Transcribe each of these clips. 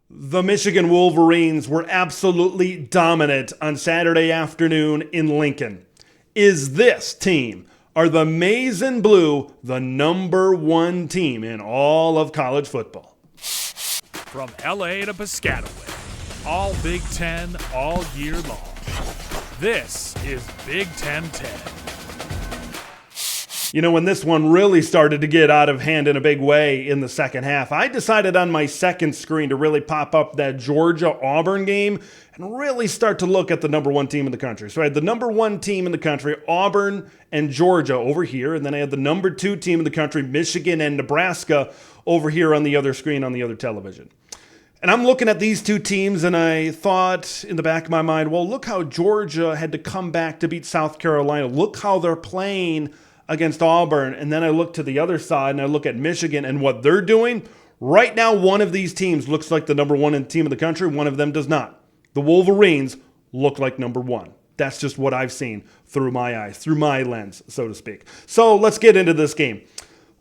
The Michigan Wolverines were absolutely dominant on Saturday afternoon in Lincoln. Is this team, are the Maize and Blue, the number one team in all of college football? From LA to Piscataway, all Big Ten all year long. This is Big Ten 10. You know, when this one really started to get out of hand in a big way in the second half, I decided on my second screen to really pop up that Georgia-Auburn game and really start to look at the number one team in the country. So I had the number one team in the country, Auburn and Georgia over here, and then I had the number two team in the country, Michigan and Nebraska, over here on the other screen on the other television. And I'm looking at these two teams, and I thought in the back of my mind, well, look how Georgia had to come back to beat South Carolina. Look how they're playing against Auburn. And then I look to the other side and I look at Michigan and what they're doing. Right now, one of these teams looks like the number one team in the country. One of them does not. The Wolverines look like number one. That's just what I've seen through my eyes, through my lens, so to speak. So let's get into this game.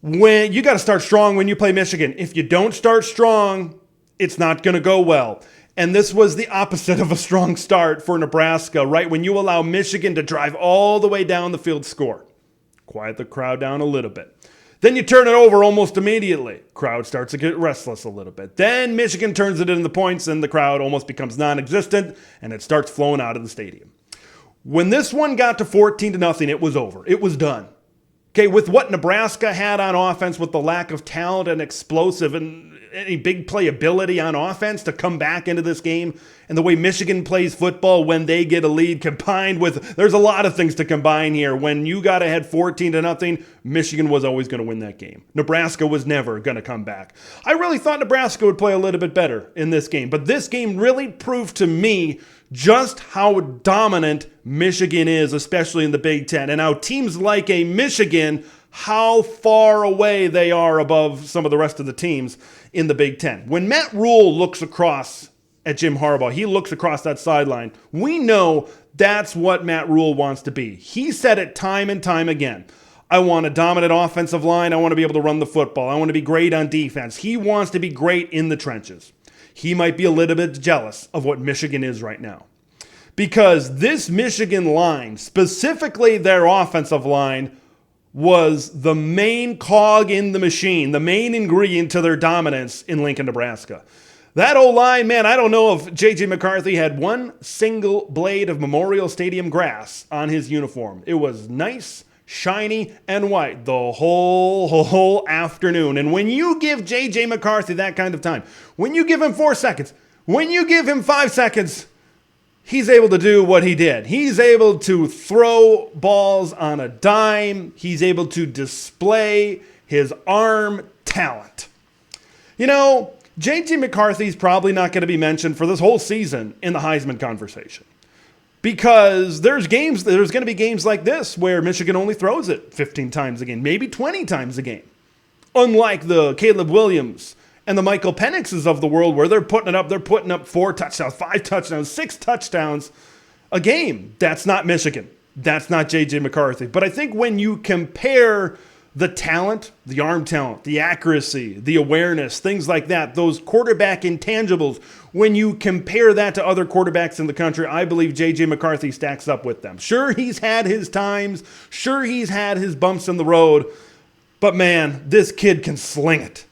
When you got to start strong when you play Michigan. If you don't start strong, it's not going to go well. And this was the opposite of a strong start for Nebraska, right? When you allow Michigan to drive all the way down the field, score. Quiet the crowd down a little bit. Then you turn it over almost immediately. Crowd starts to get restless a little bit. Then Michigan turns it into the points and the crowd almost becomes non-existent and it starts flowing out of the stadium. When this one got to 14-0, it was over. It was done. Okay, with what Nebraska had on offense, with the lack of talent and explosive and any big playability on offense to come back into this game, and the way Michigan plays football when they get a lead, combined with, there's a lot of things to combine here. When you got ahead 14-0, Michigan was always going to win that game. Nebraska was never going to come back. I really thought Nebraska would play a little bit better in this game, but this game really proved to me just how dominant Michigan is, especially in the Big Ten, and how teams like a Michigan, how far away they are above some of the rest of the teams in the Big Ten. When Matt Rule looks across at Jim Harbaugh, he looks across that sideline, we know that's what Matt Rule wants to be. He said it time and time again. I want a dominant offensive line. I want to be able to run the football. I want to be great on defense. He wants to be great in the trenches. He might be a little bit jealous of what Michigan is right now. Because this Michigan line, specifically their offensive line, was the main cog in the machine, the main ingredient to their dominance in Lincoln, Nebraska. That O-line, man, I don't know if JJ McCarthy had one single blade of Memorial Stadium grass on his uniform. It was nice, shiny, and white the whole afternoon. And when you give JJ McCarthy that kind of time, when you give him 4 seconds, when you give him 5 seconds, he's able to do what he did. He's able to throw balls on a dime. He's able to display his arm talent. You know, JJ McCarthy's probably not going to be mentioned for this whole season in the Heisman conversation. Because there's going to be games like this where Michigan only throws it 15 times a game, maybe 20 times a game. Unlike the Caleb Williams and the Michael Penixes of the world where they're putting up 4 touchdowns, 5 touchdowns, 6 touchdowns a game. That's not Michigan. That's not JJ McCarthy. But I think when you compare the talent, the arm talent, the accuracy, the awareness, things like that, those quarterback intangibles, when you compare that to other quarterbacks in the country, I believe JJ McCarthy stacks up with them. Sure, he's had his times. Sure, he's had his bumps in the road. But man, this kid can sling it.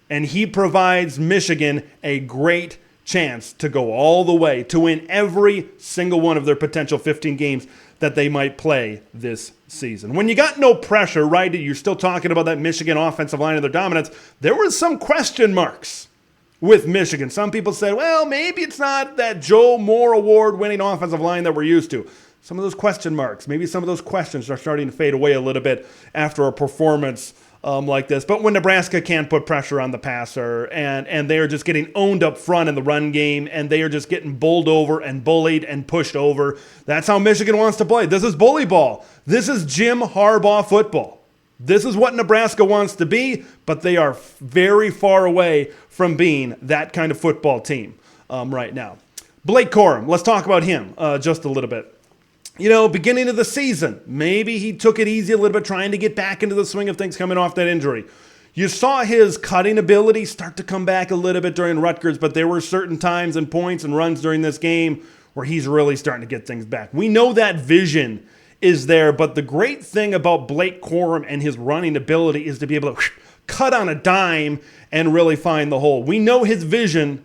And he provides Michigan a great chance to go all the way, to win every single one of their potential 15 games that they might play this season. When you got no pressure, right, you're still talking about that Michigan offensive line and their dominance, there were some question marks with Michigan. Some people said, well, maybe it's not that Joe Moore award-winning offensive line that we're used to. Some of those question marks, maybe some of those questions are starting to fade away a little bit after a performance like this. But when Nebraska can't put pressure on the passer and they are just getting owned up front in the run game and they are just getting bowled over and bullied and pushed over, that's how Michigan wants to play. This is bully ball. This is Jim Harbaugh football. This is what Nebraska wants to be, but they are very far away from being that kind of football team right now. Blake Corum, let's talk about him just a little bit. You know, beginning of the season, maybe he took it easy a little bit trying to get back into the swing of things coming off that injury. You saw his cutting ability start to come back a little bit during Rutgers, but there were certain times and points and runs during this game where he's really starting to get things back. We know that vision is there, but the great thing about Blake Corum and his running ability is to be able to cut on a dime and really find the hole. We know his vision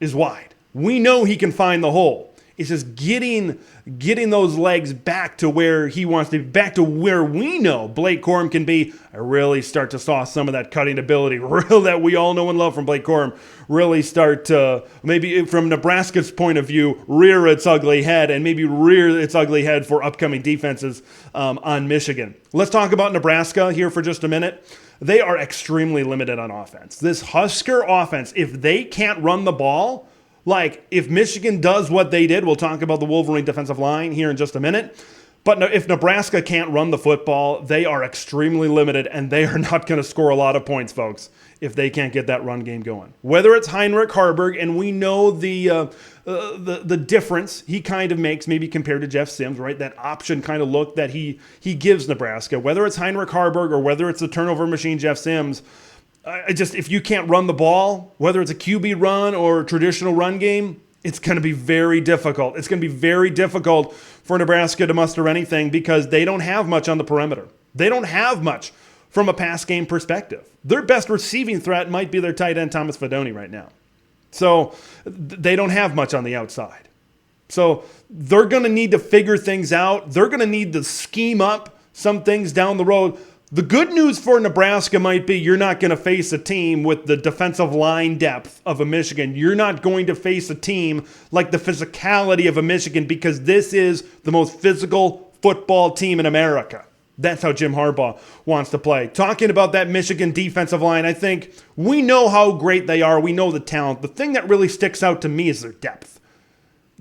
is wide. We know he can find the hole. It's just getting those legs back to where he wants to be, back to where we know Blake Corum can be. I really start to saw some of that cutting ability that we all know and love from Blake Corum really start to, maybe from Nebraska's point of view, rear its ugly head and maybe rear its ugly head for upcoming defenses on Michigan. Let's talk about Nebraska here for just a minute. They are extremely limited on offense. This Husker offense, if they can't run the ball, like, if Michigan does what they did, we'll talk about the Wolverine defensive line here in just a minute. But if Nebraska can't run the football, they are extremely limited, and they are not going to score a lot of points, folks, if they can't get that run game going. Whether it's Heinrich Haarberg, and we know the difference he kind of makes, maybe compared to Jeff Sims, right? That option kind of look that he gives Nebraska. Whether it's Heinrich Haarberg or whether it's the turnover machine Jeff Sims, if you can't run the ball, whether it's a QB run or a traditional run game, it's going to be very difficult. It's going to be very difficult for Nebraska to muster anything because they don't have much on the perimeter. They don't have much from a pass game perspective. Their best receiving threat might be their tight end, Thomas Fidone, right now. So they don't have much on the outside. So they're going to need to figure things out. They're going to need to scheme up some things down the road. The good news for Nebraska might be you're not going to face a team with the defensive line depth of a Michigan. You're not going to face a team like the physicality of a Michigan because this is the most physical football team in America. That's how Jim Harbaugh wants to play. Talking about that Michigan defensive line, I think we know how great they are. We know the talent. The thing that really sticks out to me is their depth.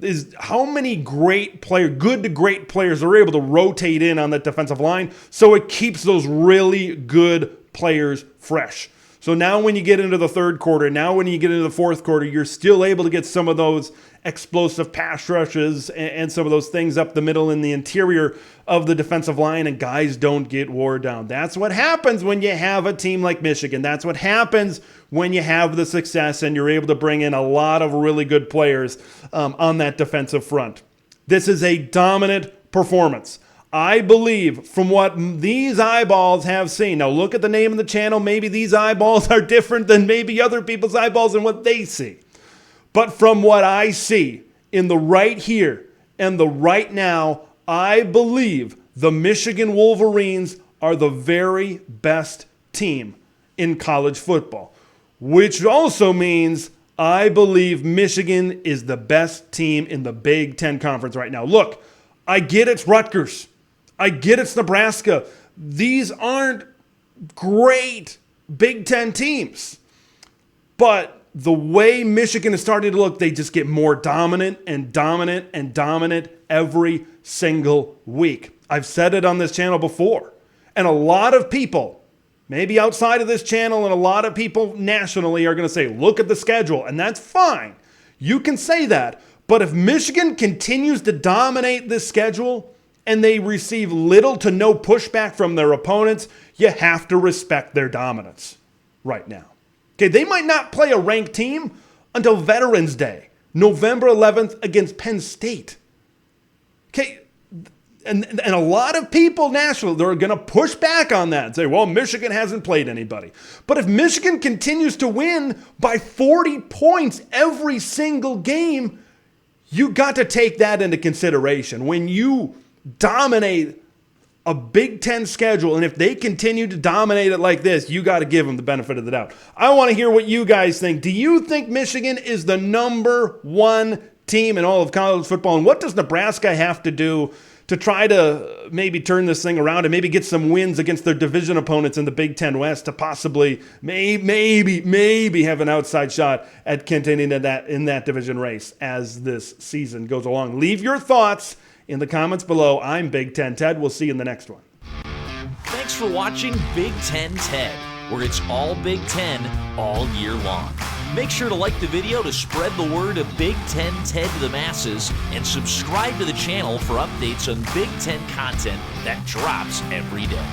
Is how many great players, good to great players, are able to rotate in on that defensive line so it keeps those really good players fresh. So now when you get into the third quarter, now when you get into the fourth quarter, you're still able to get some of those explosive pass rushes and some of those things up the middle in the interior of the defensive line, and guys don't get wore down. That's what happens when you have a team like Michigan. That's what happens when you have the success and you're able to bring in a lot of really good players on that defensive front. This is a dominant performance. I believe from what these eyeballs have seen. Now look at the name of the channel. Maybe these eyeballs are different than maybe other people's eyeballs and what they see. But from what I see in the right here and the right now, I believe the Michigan Wolverines are the very best team in college football, which also means I believe Michigan is the best team in the Big Ten Conference right now. Look, I get it's Rutgers. I get it's Nebraska. These aren't great Big Ten teams. But the way Michigan is starting to look, they just get more dominant and dominant and dominant every single week. I've said it on this channel before. And a lot of people, maybe outside of this channel and a lot of people nationally are going to say, look at the schedule. And that's fine. You can say that. But if Michigan continues to dominate this schedule and they receive little to no pushback from their opponents, you have to respect their dominance right now. Okay, they might not play a ranked team until Veterans Day, November 11th against Penn State. Okay, and a lot of people nationally, they're going to push back on that and say, well, Michigan hasn't played anybody. But if Michigan continues to win by 40 points every single game, you got to take that into consideration. When you dominate a Big Ten schedule, and if they continue to dominate it like this, you got to give them the benefit of the doubt. I want to hear what you guys think. Do you think Michigan is the number one team in all of college football? And what does Nebraska have to do to try to maybe turn this thing around and maybe get some wins against their division opponents in the Big Ten West to possibly maybe have an outside shot at continuing in that division race as this season goes along? Leave your thoughts in the comments below. I'm Big Ten Ted. We'll see you in the next one. Thanks for watching Big Ten Ted, where it's all Big Ten all year long. Make sure to like the video to spread the word of Big Ten Ted to the masses, and subscribe to the channel for updates on Big Ten content that drops every day.